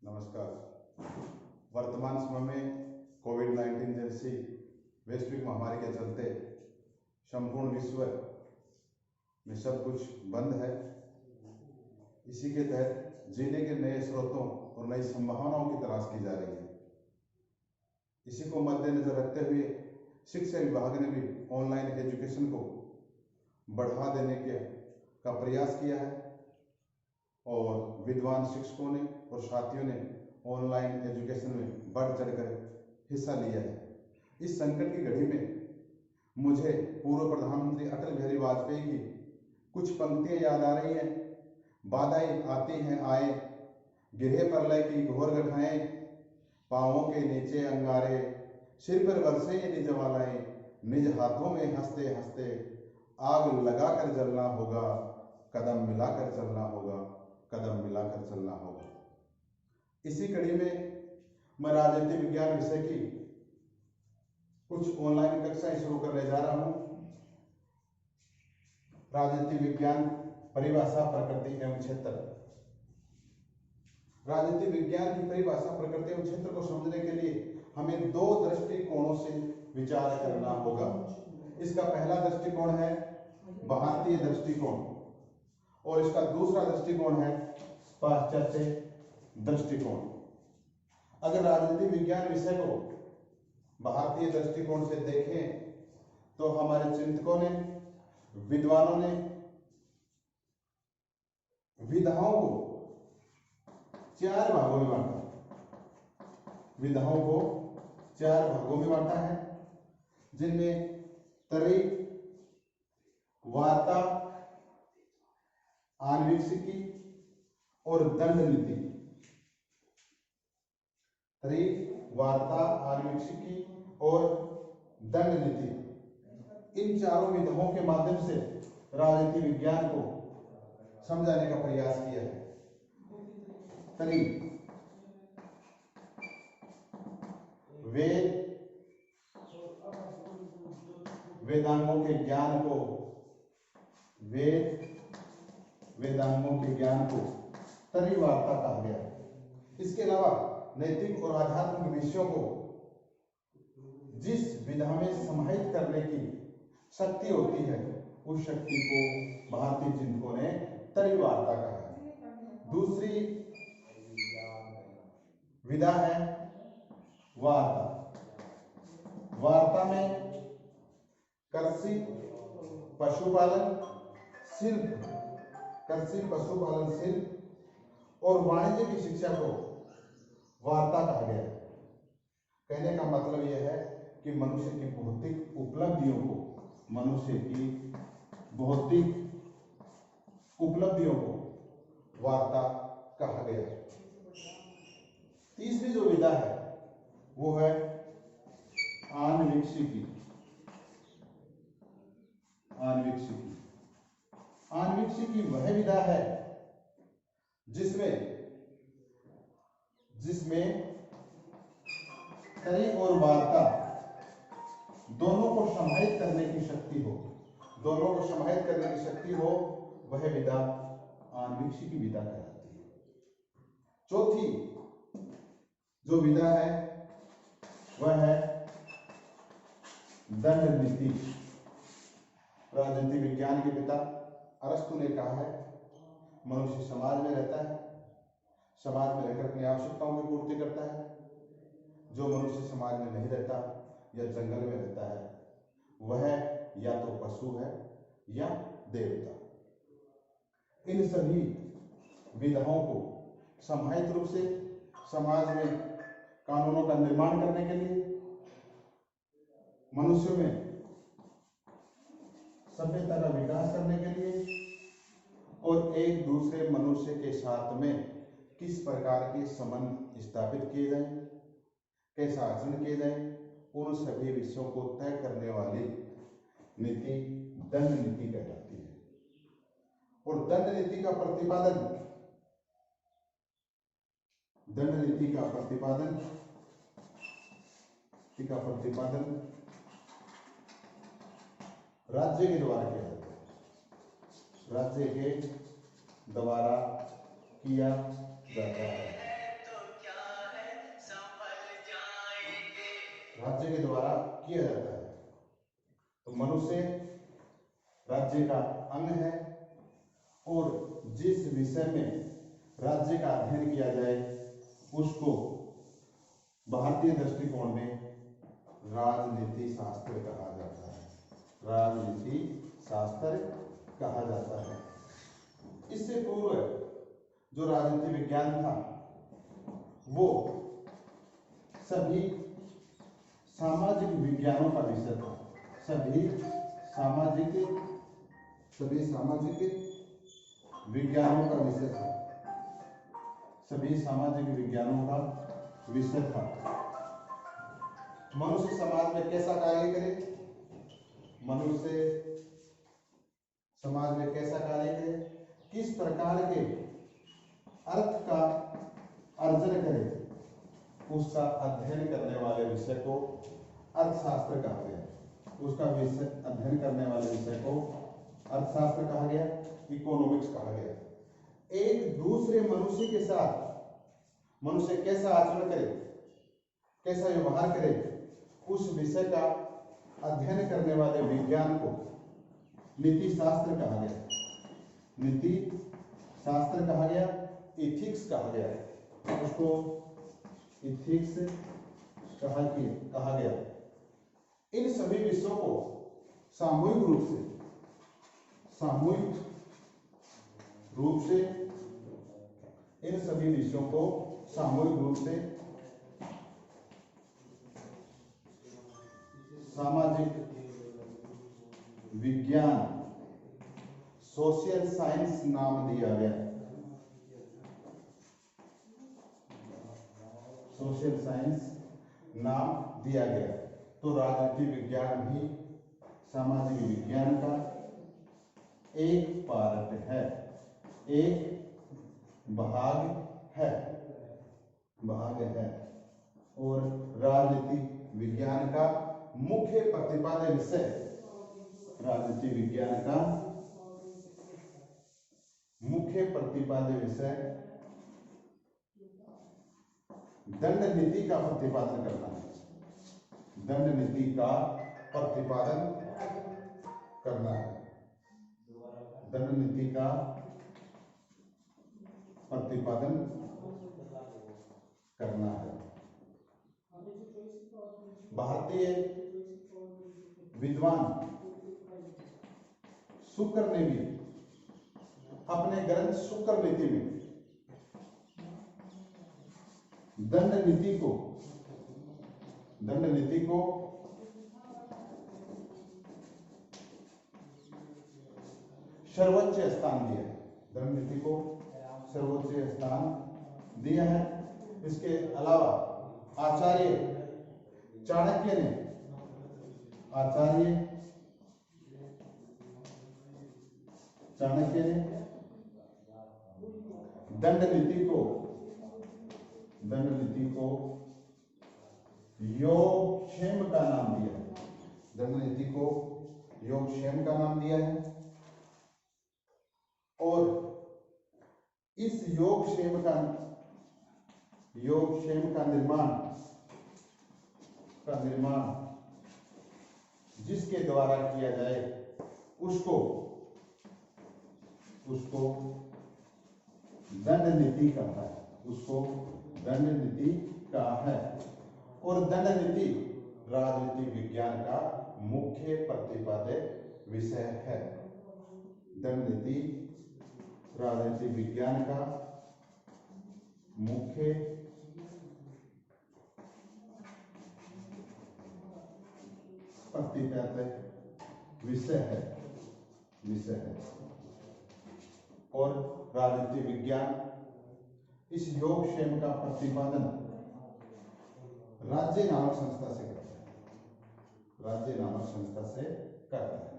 नमस्कार। वर्तमान समय में कोविड-19 जैसी वैश्विक महामारी के चलते संपूर्ण विश्व में सब कुछ बंद है। इसी के तहत जीने के नए स्रोतों और नई संभावनाओं की तलाश की जा रही है। इसी को मद्देनजर रखते हुए शिक्षा विभाग ने भी ऑनलाइन एजुकेशन को बढ़ा देने का प्रयास किया है और विद्वान शिक्षकों ने और साथियों ने ऑनलाइन एजुकेशन में बढ़ चढ़कर हिस्सा लिया है। इस संकट की घड़ी में मुझे पूर्व प्रधानमंत्री अटल बिहारी वाजपेयी की कुछ पंक्तियां याद आ रही हैं। बाधाएं आती हैं आए, गिरे प्रलय की घोर गठाएं, पांवों के नीचे अंगारे, सिर पर बरसे निज ज्वालाएं, निज हाथों में हंसते हंसते आग लगाकर जलना होगा, कदम मिलाकर चलना होगा, कदम मिलाकर चलना होगा। इसी कड़ी में मैं राजनीति विज्ञान विषय की कुछ ऑनलाइन कक्षाएं शुरू करने जा रहा हूं। राजनीति विज्ञान परिभाषा, प्रकृति एवं क्षेत्र। राजनीति विज्ञान की परिभाषा, प्रकृति एवं क्षेत्र को समझने के लिए हमें दो दृष्टिकोणों से विचार करना होगा। इसका पहला दृष्टिकोण है भारतीय दृष्टिकोण और इसका दूसरा दृष्टिकोण है पाश्चात्य दृष्टिकोण। अगर राजनीति विज्ञान विषय को भारतीय दृष्टिकोण से देखें तो हमारे चिंतकों ने, विद्वानों ने विधाओं को चार भागों में बांटा। विधाओं को चार भागों में बांटा है, जिनमें तर्क, वार्ता, आन्वीक्षिकी और दंड नीति। तर्क, वार्ता, आन्वीक्षिकी और दंड नीति, इन चारों विधाओं के माध्यम से राजनीति विज्ञान को समझाने का प्रयास किया है। तर्क, वेदांगों के ज्ञान को, वेदांगों के ज्ञान को तर्क वार्ता कहा गया है। इसके अलावा नैतिक और आध्यात्मिक विषयों को जिस विधा में समाहित करने की शक्ति होती है, उस शक्ति को भारतीय चिंतकों ने तर्क वार्ता कहा है। दूसरी विधा है वार्ता। वार्ता में कृषि, पशुपालन, शिल्प, कृषि, पशुपालन, शिल्प और वाणिज्य की शिक्षा को वार्ता कहा गया है। कहने का मतलब यह है कि मनुष्य की भौतिक उपलब्धियों को, मनुष्य की भौतिक उपलब्धियों को वार्ता कहा गया है। तीसरी जो विधा है वो है आन्वीक्षिकी। आन्वीक्षिकी वह विधा है जिसमें तर्क और वार्ता दोनों को समाहित करने की शक्ति हो, वह विधा आन्वीक्षिकी विधा कहलाती है। चौथी जो विधा है वह है दंड नीति। राजनीति विज्ञान के पिता अरस्तु ने कहा है, मनुष्य समाज में रहता है, समाज में रहकर अपनी आवश्यकताओं की पूर्ति करता है। जो मनुष्य समाज में नहीं रहता या जंगल में रहता है, वह या तो पशु है या देवता। इन सभी विधाओं को समाहित रूप से समाज में कानूनों का निर्माण करने के लिए, मनुष्य में सभ्यता का विकास करने के लिए और एक दूसरे मनुष्य के साथ में किस प्रकार के संबंध स्थापित किए जाएं, कैसा आचरण किए जाए, उन सभी विषयों को तय करने वाली नीति दंड नीति कहलाती है। और दंड नीति का प्रतिपादन राज्य के द्वारा किया जाता है। राज्य के द्वारा किया जाता है। राज्य के द्वारा किया जाता है। तो मनुष्य राज्य का अंग है और जिस विषय में राज्य का अध्ययन किया जाए उसको भारतीय दृष्टिकोण में राजनीति शास्त्र कहा जाता है। राजनीति शास्त्र कहा जाता है। इससे पूर्व जो राजनीति विज्ञान था वो सभी सामाजिक विज्ञानों का विषय था। सभी सामाजिक विज्ञानों का विषय था। सभी सामाजिक विज्ञानों का विषय था। मनुष्य समाज में कैसा कार्य करे, मनुष्य समाज में कैसा कार्य करे, किस प्रकार के अर्थ का अर्जन करे, उसका अध्ययन करने वाले विषय को अर्थशास्त्र कहा गया। उसका विषय अध्ययन करने वाले विषय को अर्थशास्त्र कहा गया, इकोनॉमिक्स कहा गया। एक दूसरे मनुष्य के साथ मनुष्य कैसा आचरण करे, कैसा व्यवहार करे, उस विषय का अध्ययन करने वाले विज्ञान को नीति शास्त्र कहा गया। नीति शास्त्र कहा गया, इथिक्स कहा गया, उसको इथिक्स कहा गया। इन सभी विषयों को सामूहिक रूप से इन सभी विषयों को सामूहिक रूप से सामाजिक विज्ञान सोशल साइंस नाम दिया गया। सोशल साइंस नाम दिया गया। तो राजनीति विज्ञान भी सामाजिक विज्ञान का एक पार्ट है, एक भाग है और राजनीति विज्ञान का मुख्य प्रतिपाद्य विषय, राजनीति विज्ञान का मुख्य प्रतिपाद्य विषय दंड नीति का प्रतिपादन करना है। दंड नीति का प्रतिपादन करना है। दंड नीति का प्रतिपादन करना है। भारतीय विद्वान शुक्र ने भी अपने ग्रंथ शुक्र नीति में दंड नीति को सर्वोच्च स्थान दिया है। दंड नीति को सर्वोच्च स्थान दिया है। इसके अलावा आचार्य चाणक्य ने दंड नीति को योगक्षेम का नाम दिया है। दंड नीति को योगक्षेम का नाम दिया है और इस योगक्षेम का निर्माण जिसके द्वारा किया जाए उसको दंड नीति कहा है। उसको दंड नीति कहा है और दंड नीति राजनीति विज्ञान का मुख्य प्रतिपाद्य विषय है। दंड नीति राजनीति विज्ञान का मुख्य प्रतिपाद्य विषय है और राजनीति विज्ञान इस योगक्षेम का प्रतिपादन राज्य नामक संस्था से करता है।